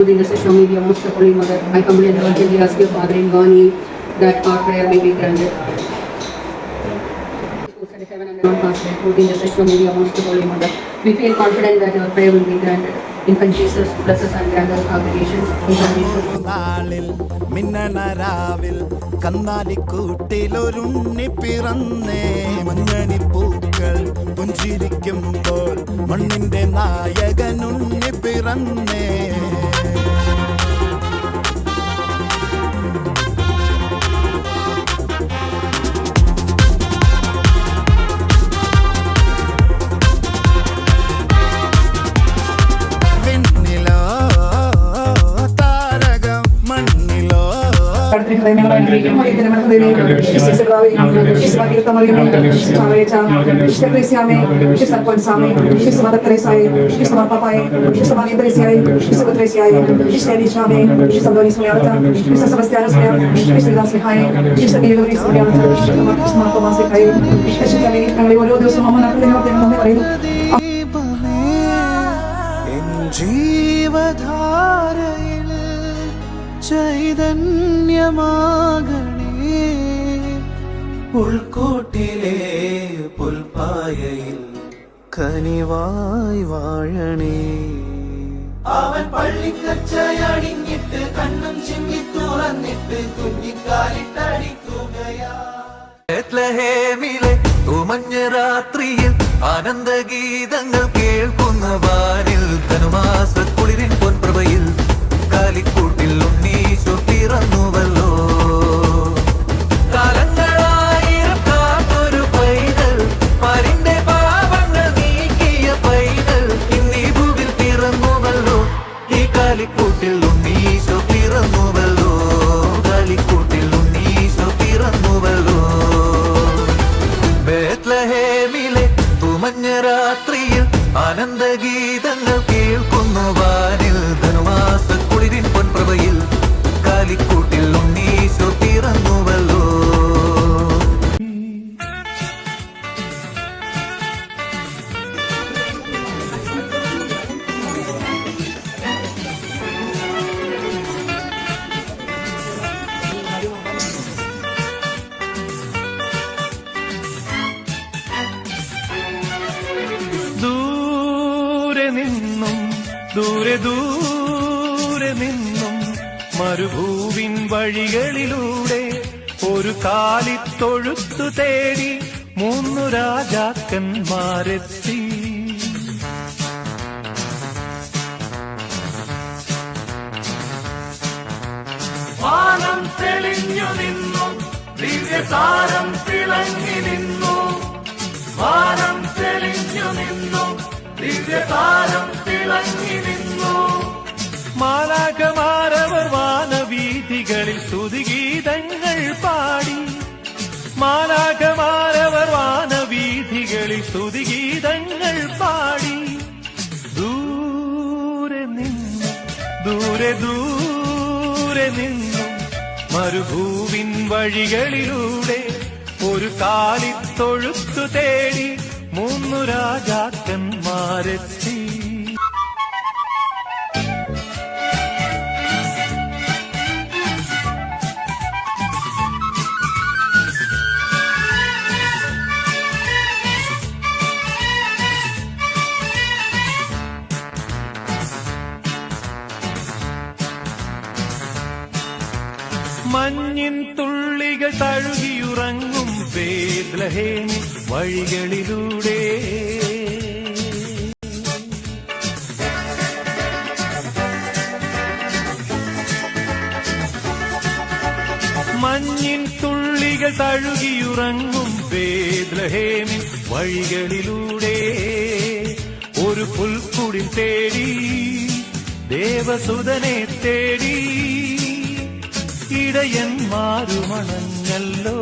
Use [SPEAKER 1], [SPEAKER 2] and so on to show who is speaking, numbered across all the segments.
[SPEAKER 1] In the social media, most holy mother, I humbly and urgently ask your Father in God that our prayer may be granted. Heaven and earth pass by in the social media, most holy mother, we feel confident that our prayer will be granted. Infant Jesus, bless us and grant us our petitions.
[SPEAKER 2] മിന്നണരാവിൽ കന്നാലിക്കൂട്ടിലൊരുണ്ണി പിറന്നേ മഞ്ഞണിപ്പൂക്കൾ പുഞ്ചിരിക്കുമ്പോൾ മണ്ണിന്റെ നായകനുണ്ണി പിറന്നേ.
[SPEAKER 3] ഓരോ ദിവസവും ജീവധാരയിൽ ചൈതന്യമാകണേ, ഉൾക്കൂട്ടിലെ പുൽപ്പായയിൽ കനിവായി വാഴണേ. അവൻ പള്ളിക്കച്ചയണിഞ്ഞിട്ട് കണ്ണും ചിമ്മി തുറന്നിട്ട് കുഞ്ഞിക്കാലിട്ടടിക്കുകയാ. ബേത്ലഹേമിലെ ഉമഞ്ഞ രാത്രിയിൽ ആനന്ദഗീതങ്ങൾ കേൾക്കുന്ന വാനിൽ ധനുമാസക്കുളിരിൻ പൊൻപ്രഭയിൽ കാലിക്കൂട്ടിൽ ഉണ്ണീശോ പിറന്നുവല്ലോ. കാലങ്ങളായിരം കാത്തൊരു പൈതൽ, പാരിന്റെ പാപങ്ങൾ നീക്കിയ പൈതൽ ഇന്നീ ഭൂവിൽ പിറന്നുവല്ലോ. ഈ കാലിക്കൂട്ടിൽ ഉണ്ണീശോ പിറന്നുവല്ലോ. കാലിക്കൂട്ടിൽ ഉണ്ണീശോ പിറന്നുവല്ലോ. ബേത്ലഹേമിലെ തുമഞ്ഞ രാത്രിയിൽ ആനന്ദഗീതങ്ങൾ കേൾക്കുന്ന വാനിൽ ധനുമാസക്കുളിരിൻ പൊൻപ്രഭയിൽ കാലിക്കൂട്ടിൽ ഉണ്ണീശോ പിറന്നുവല്ലോ. ദൂരെ ദൂരെ നിന്നും മരുഭൂവിൻ വഴികളിലൂടെ ഒരു കാലിത്തൊഴുത്തു തേടി 3 രാജാക്കന്മാരെത്തി. വാനം തെളിഞ്ഞു നിന്നു, ദിവ്യതാരം തിളങ്ങി നിന്നു. വാനം തെളിഞ്ഞു നിന്നു, ദിവ്യതാരം തിളങ്ങി നിന്നു. മാലാഖമാരവർ വാനവീഥികളിൽ സ്തുതിഗീതങ്ങൾ പാടി. മാലാഖമാരവർ വാനവീഥികളിൽ സ്തുതിഗീതങ്ങൾ പാടി. ദൂരെ നിന്നു, ദൂരെ ദൂരെ നിന്നു മരുഭൂവിൻ വഴികളിലൂടെ ഒരു കാലിത്തൊഴുത്തു തേടി 3 രാജാക്കന്മാരെത്തി. മഞ്ഞിൻ തുള്ളികൾ തഴുകിയുറങ്ങും ബേത്ലഹേമിൻ വഴികളിലൂടെ മഞ്ഞിൻ തുള്ളികൾ തഴുകിയുറങ്ങും ബേത്ലഹേമിൻ വഴികളിലൂടെ ഒരു പുൽക്കുടിൽ തേടി ദേവസുതനെ തേടി ഇടയന്മാരുമണഞ്ഞല്ലോ.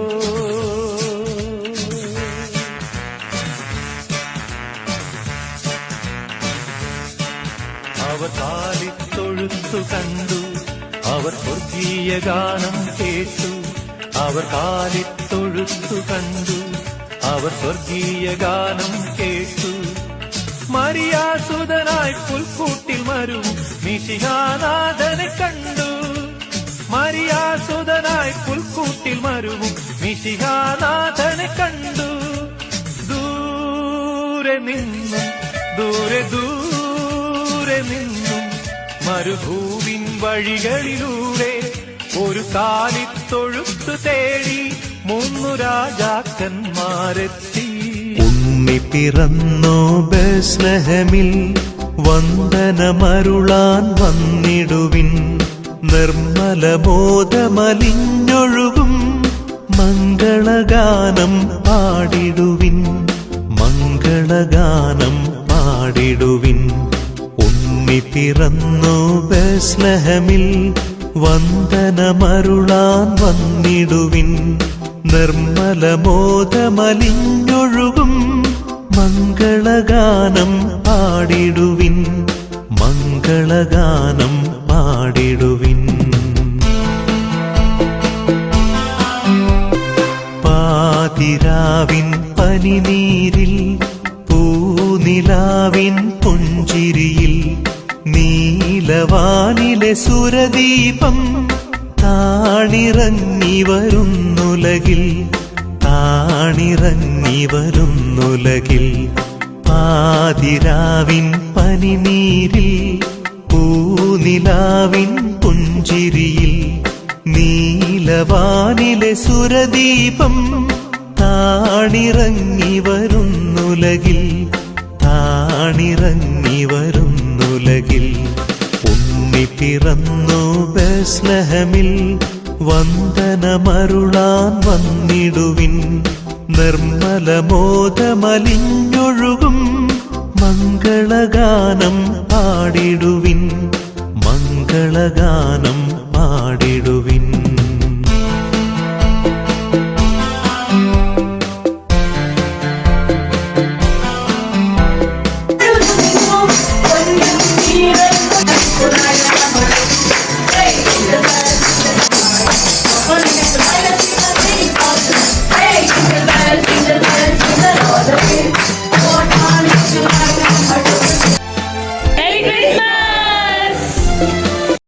[SPEAKER 3] അവർ കാലിത്തൊഴുത്തു കണ്ടു, അവർ സ്വർഗീയ ഗാനം കേട്ടു. അവർ കാലിത്തൊഴുത്തു കണ്ടു, അവർ സ്വർഗീയ ഗാനം കേട്ടു. മരിയാസുതനായി പുൽക്കൂട്ടിൽ മരു മിശിഹാനാഥനെ കണ്ടു. മരിയാസുതനായി പുൽക്കൂട്ടിൽ മരുവും മിശിഹാനാഥനെ കണ്ടു. ദൂരെ നിന്നും ദൂരെ ദൂരെ നിന്നും മരുഭൂവിൻ വഴികളിലൂടെ ഒരു കാലിത്തൊഴുത്തു തേടി 3 രാജാക്കന്മാരെത്തി.
[SPEAKER 4] ഉണ്ണി പിറന്നോ ബേത്ലഹേമിൽ, വന്ദനമരുളാൻ വന്നിടുവിൻ. നിർമ്മലബോധമലിഞ്ഞൊഴുകും മംഗളഗാനം പാടിടുവിൻ, മംഗളഗാനം പാടിടുവിൻ. ഉണ്ണി പിറന്നോ ബേത്ലഹേമിൽ, വന്ദനമരുളാൻ വന്നിടുവിൻ. നിർമ്മലബോധമലിഞ്ഞൊഴുകും മംഗളഗാനം പാടിടുവിൻ, മംഗളഗാനം പാടിടുവിൻ. പാതിരാവിൻ പനിനീരിൽ, പൂനിലാവിൻ പുഞ്ചിരിയിൽ, നീലവാനിലെ സുരദീപം താണിറങ്ങി വരുന്നുലകിൽ, താണിറങ്ങി വരുന്നുലകിൽ. പാതിരാവിൻ പനിനീരിൽ, പൂനിലാവിൻ പുഞ്ചിരിയിൽ, നീലവാനിലെ സുരദീപം താണിറങ്ങി വരുന്നുലകിൽ, താണിറങ്ങി വരുന്നുലകിൽ. ഉണ്ണി പിറന്നു ബേത്ലഹേമിൽ, വന്ദനമരുളാൻ വന്നിടുവിൻ. നിർമ്മലബോധമലിഞ്ഞൊഴുകും മംഗളഗാനം പാടിടുവിൻ, മംഗളഗാനം പാടിടുവിൻ.